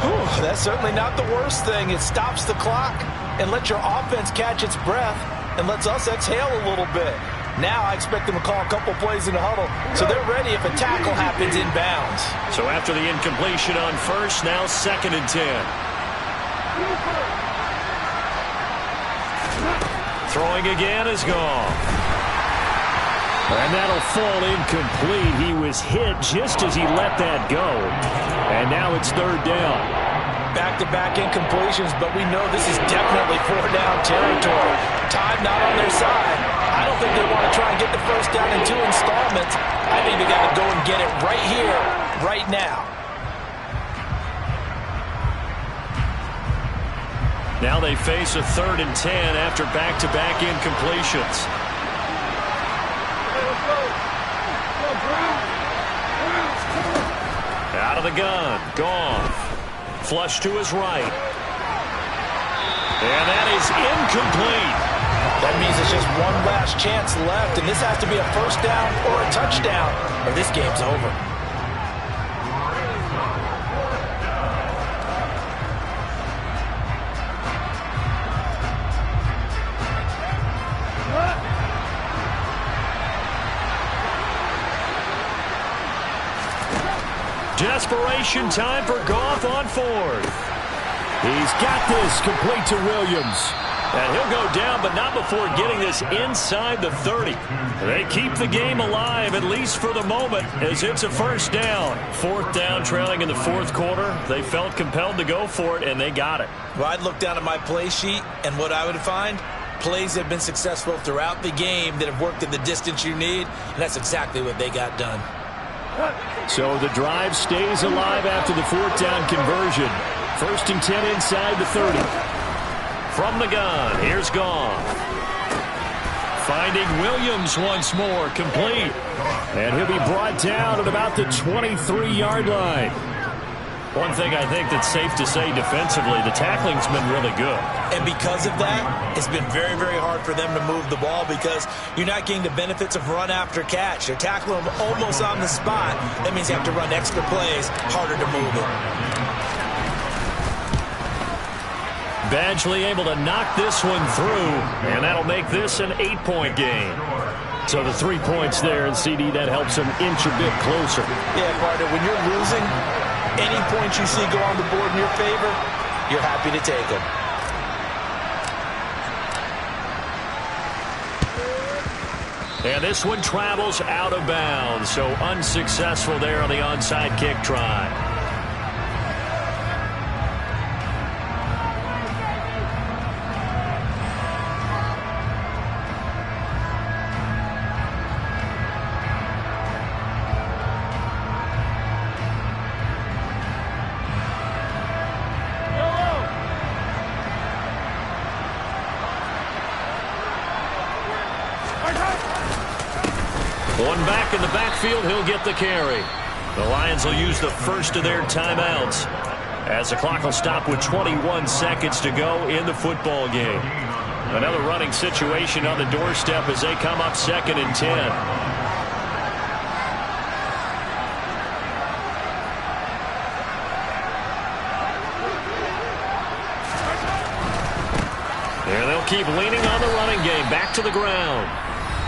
Whew, that's certainly not the worst thing. It stops the clock and lets your offense catch its breath and lets us exhale a little bit. Now I expect them to call a couple plays in the huddle, so they're ready if a tackle happens inbounds. So after the incompletion on first, now 2nd and 10. Throwing again is gone. And that'll fall incomplete. He was hit just as he let that go. And now it's 3rd down. Back-to-back incompletions, but we know this is definitely 4th-down territory. Time not on their side. I don't think they want to try and get the first down in 2 installments. I think they got to go and get it right here, right now. Now they face a 3rd and 10 after back-to-back incompletions. Out of the gun, gone. Flush to his right. And that is incomplete. That means it's just one last chance left, and this has to be a first down or a touchdown, or this game's over. Desperation time for Goff on 4th. He's got this, complete to Williams. And he'll go down, but not before getting this inside the 30. They keep the game alive, at least for the moment, as it's a first down. 4th down, trailing in the 4th quarter. They felt compelled to go for it, and they got it. Well, I'd look down at my play sheet, and what I would find, plays have been successful throughout the game that have worked at the distance you need, and that's exactly what they got done. So the drive stays alive after the 4th down conversion. 1st and 10 inside the 30. From the gun, here's Goff. Finding Williams once more, complete. And he'll be brought down at about the 23-yard line. One thing I think that's safe to say defensively, the tackling's been really good. And because of that, it's been very, very hard for them to move the ball because you're not getting the benefits of run after catch. They're tackling them almost on the spot. That means you have to run extra plays, harder to move it. Badgley able to knock this one through, and that'll make this an 8-point game. So the 3 points there, and CD, that helps them inch a bit closer. Yeah, partner, when you're losing, any points you see go on the board in your favor, you're happy to take them. And this one travels out of bounds, so unsuccessful there on the onside kick try. One back in the backfield, he'll get the carry. The Lions will use the first of their timeouts as the clock will stop with 21 seconds to go in the football game. Another running situation on the doorstep as they come up 2nd and 10. And they'll keep leaning on the running game. Back to the ground.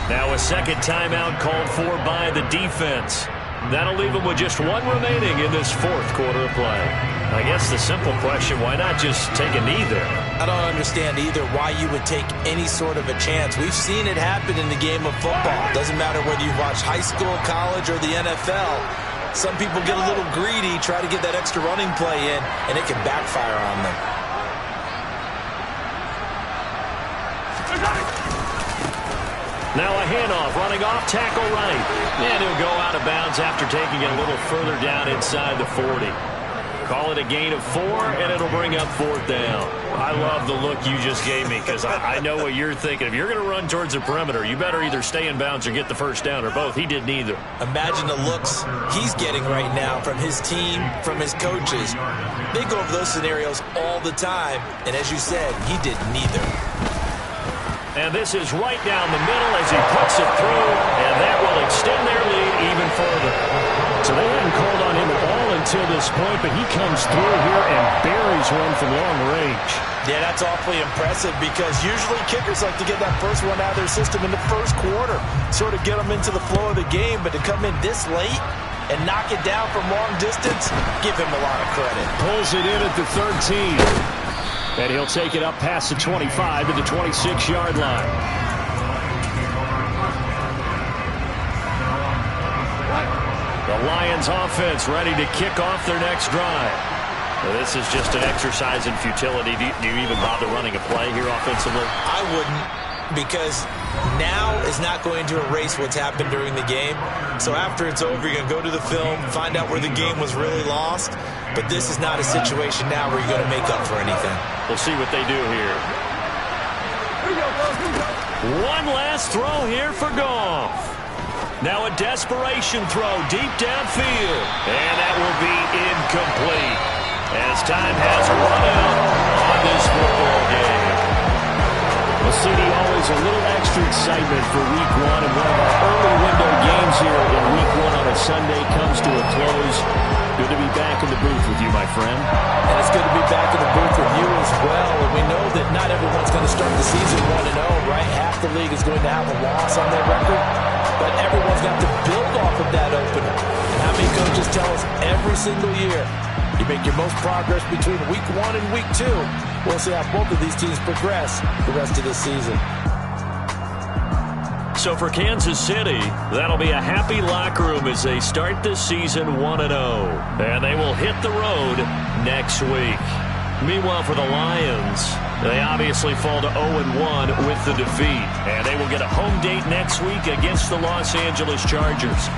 Now a second timeout called for by the defense. That'll leave them with just one remaining in this 4th quarter of play. I guess the simple question, why not just take a knee there? I don't understand either why you would take any sort of a chance. We've seen it happen in the game of football. It doesn't matter whether you watch high school, college, or the NFL. Some people get a little greedy, try to get that extra running play in, and it can backfire on them. Now a handoff, running off, tackle right. And he'll go out of bounds after taking it a little further down inside the 40. Call it a gain of 4, and it'll bring up 4th down. I love the look you just gave me because I know what you're thinking. If you're going to run towards the perimeter, you better either stay in bounds or get the first down, or both. He did neither. Imagine the looks he's getting right now from his team, from his coaches. They go over those scenarios all the time, and as you said, he did neither. And this is right down the middle as he puts it through, and that will extend their lead even further. So they hadn't called on him at all until this point, but he comes through here and buries one from long range. Yeah, that's awfully impressive because usually kickers like to get that first one out of their system in the first quarter, sort of get them into the flow of the game, but to come in this late and knock it down from long distance, give him a lot of credit. Pulls it in at the 13. And he'll take it up past the 25 to the 26-yard line. The Lions offense ready to kick off their next drive. Now, this is just an exercise in futility. Do you even bother running a play here offensively? I wouldn't, because now is not going to erase what's happened during the game. So after it's over, you're going to go to the film, find out where the game was really lost. But this is not a situation now where you're going to make up for anything. We'll see what they do here. One last throw here for Goff. Now a desperation throw deep downfield. And that will be incomplete as time has run out on this football game. Well, CD, always a little extra excitement for Week 1, and one of our early window games here in Week 1 on a Sunday comes to a close. Good to be back in the booth with you, my friend. And it's good to be back in the booth with you as well. And we know that not everyone's going to start the season 1-0, right? Half the league is going to have a loss on their record. But everyone's got to build off of that opener. And how many coaches tell us every single year, you make your most progress between Week 1 and Week 2. We'll see how both of these teams progress the rest of the season. So for Kansas City, that'll be a happy locker room as they start this season 1-0. And they will hit the road next week. Meanwhile, for the Lions, they obviously fall to 0-1 with the defeat. And they will get a home date next week against the Los Angeles Chargers.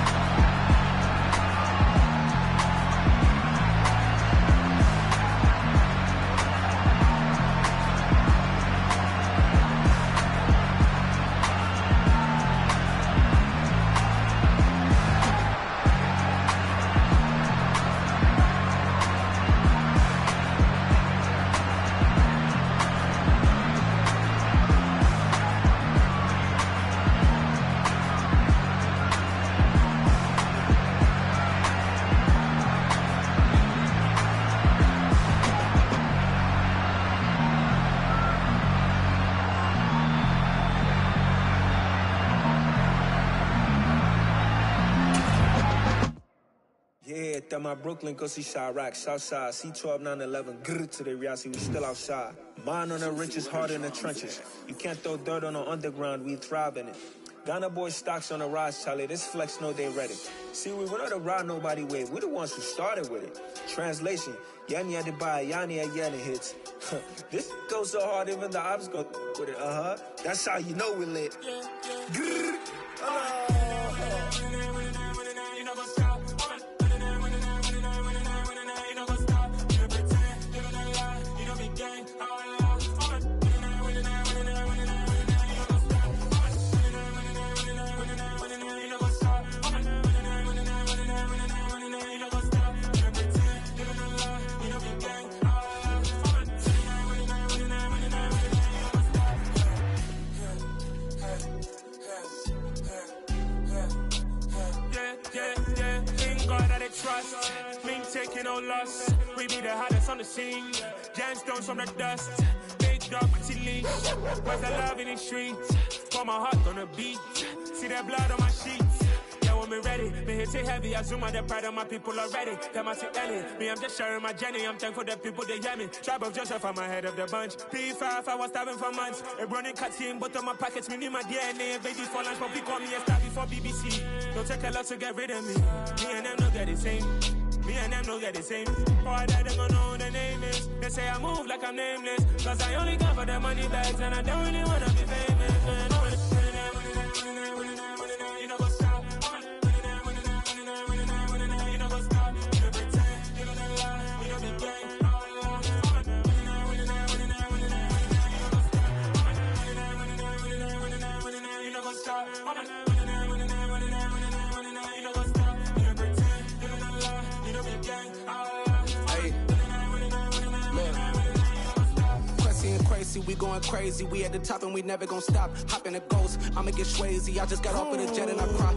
My Brooklyn, go see Chirac, Southside, C12, 911, grrr to the reality, we still outside. Mine on the richest, heart in the trenches. You can't throw dirt on the underground, we thrive in it. Ghana boys stocks on the rise, Charlie, this flex know they ready. See, we went on the ride nobody with, we the ones who started with it. Translation, Yanni had to buy, Yanni had Yanni hits. This goes so hard, even the ops go with it, That's how you know we lit. Grrr, trust, me taking no loss. We be the hottest on the scene. Gemstones from the dust. Big dog, pretty leash. Where's the love in the streets? Pour my heart on the beat. See that blood on my sheets. Yeah, when me ready, me hit it heavy. I zoom out the pride of my people already. Them I see Ellie. Me, I'm just sharing my journey. I'm thankful that people they hear me. Tribe of Joseph, I'm ahead of the bunch. P5, I was starving for months. A running cut in, but on my pockets, me need my DNA. Babies for lunch, but we call me a star before BBC. Don't take a lot to get rid of me. Me and them know that the same. Me and them know that the same. Boy, that they gonna know the name is. They say I move like I'm nameless. Cause I only got for the money bags and I don't really wanna be famous. we going crazy. We at the top and we never gonna stop. Hop in the ghost, I'ma get Swayze. I just got off of the jet and I cry.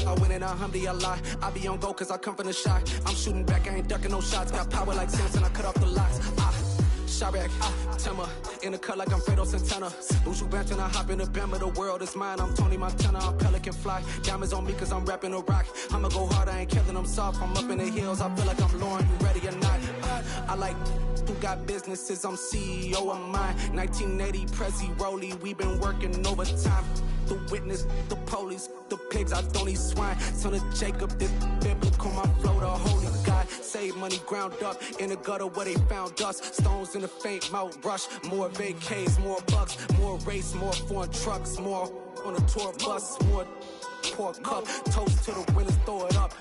I win in a Humvee, I lie. I be on go cause I come from the shot. I'm shooting back, I ain't ducking no shots. Got power like Samson, I cut off the locks. Shabak, Timmer, in the cut like I'm Fredo Santana. Buju Banton, I hop in the Bama, the world is mine. I'm Tony Montana, I'm Pelican Fly. Diamonds on me cause I'm rapping a rock. I'ma go hard, I ain't killing them soft. I'm up in the hills, I feel like I'm Lauren, you ready or not? I like who got businesses, I'm CEO of mine. 1980, Prezi Rolly, we been working overtime. The witness, the police, the pigs, I don't eat swine. Son of Jacob, this biblical, my flow, the holy God. Save money ground up in the gutter where they found us. Stones in the faint mouth rush. More vacays, more bucks, more race, more foreign trucks, more on a tour bus, more pour cup. Toast to the winners, throw it up.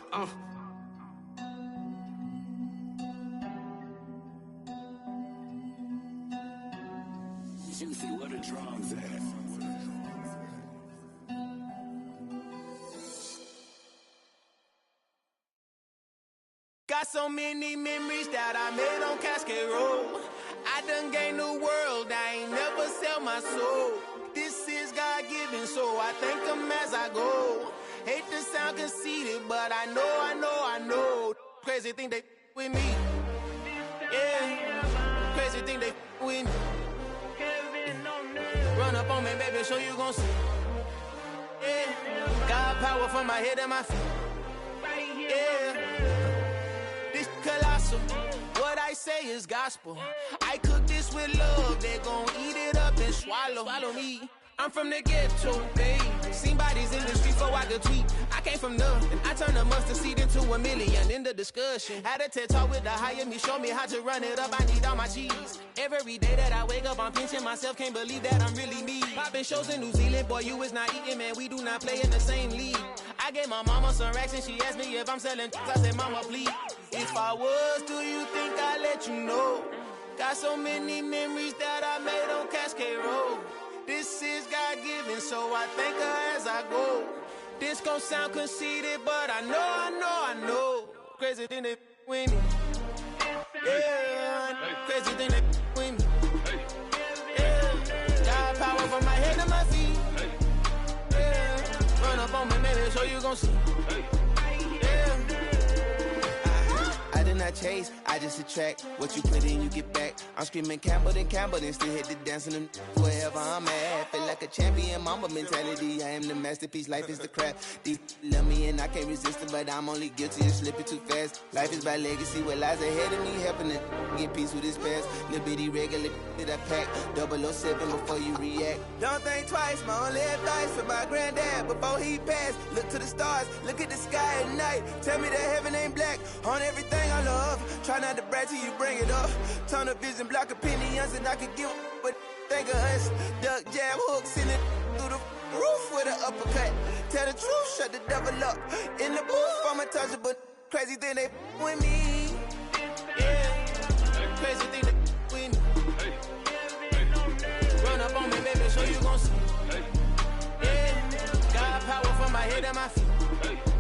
Juicy, what a drums at. Got so many memories that I made on Cascade Road. I done gained the world, I ain't never sell my soul. This is God-given, so I thank him as I go. Hate to sound conceited, but I know. Crazy thing they with me. Yeah, crazy thing they with me. Run up on me, baby, show you gon' see. Yeah, got power from my head and my feet. Yeah. Colossal, what I say is gospel. I cook this with love, they gon' eat it up and swallow me. I'm from the ghetto, babe. Seen bodies in the street so I could tweet. I came from nothing, I turned a mustard seed into a million. In the discussion, had a TED talk with the higher me, show me how to run it up. I need all my cheese. Every day that I wake up, I'm pinching myself, can't believe that I'm really me. Popping shows in New Zealand, boy, you is not eating, man. We do not play in the same league. I gave my mama some racks and she asked me if I'm selling. I said, mama, please. If I was, do you think I'd let you know? Got so many memories that I made on Cascade Road. This is God-given, so I thank her as I go. This gon' sound conceited, but I know. Crazy thing they with me. Yeah, crazy thing they with me. Yeah, got power from my head to my feet. Yeah, run up on me, maybe so you gon' see. I chase, I just attract what you put in, you get back. I'm screaming Campbell, then still hit the dance and them wherever I'm at. Feel like a champion, mama mentality. I am the masterpiece, life is the crap. These love me and I can't resist it, but I'm only guilty of slipping too fast. Life is about legacy, what lies ahead of me, helping to get peace with his past. Little bitty regular that I pack, 007 before you react. Don't think twice, my only advice for my granddad before he passed. Look to the stars, look at the sky at night. Tell me that heaven ain't black on everything I love. Try not to brag till you bring it up. Tunnel vision, block opinions, and I could give but think of us. Duck jab hooks in it through the roof with an uppercut. Tell the truth, shut the devil up. In the booth, I'm untouchable. Crazy thing they with me. Yeah, crazy thing they with me. Run up on me, baby, so you gon' see. Yeah, got power from my head and my feet.